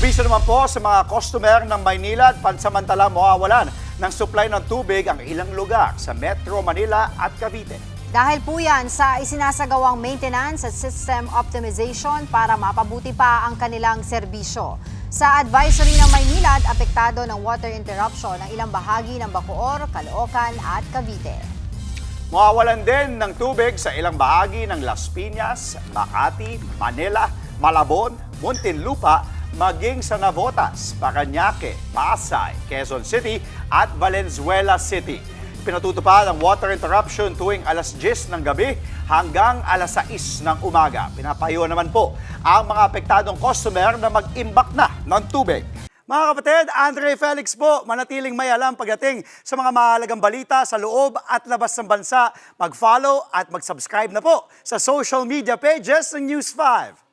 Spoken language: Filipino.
Serbisyo naman po sa mga customer ng Maynila at pansamantala mawawalan ng supply ng tubig ang ilang lugar sa Metro Manila at Cavite. Dahil po yan sa isinasagawang maintenance at system optimization para mapabuti pa ang kanilang serbisyo. Sa advisory ng Maynila, apektado ng water interruption ang ilang bahagi ng Bacoor, Caloocan at Cavite. Mawawalan din ng tubig sa ilang bahagi ng Las Piñas, Makati, Manila, Malabon, Muntinlupa, maging sa Navotas, Parañaque, Pasay, Quezon City at Valenzuela City. Pinatutupad ang water interruption tuwing alas 10 ng gabi hanggang alas 6 ng umaga. Pinapayo naman po ang mga apektadong customer na mag-imbak na ng tubig. Mga kapatid, Andre Felix po, manatiling may alam pagdating sa mga mahalagang balita sa loob at labas ng bansa. Mag-follow at mag-subscribe na po sa social media pages ng News 5.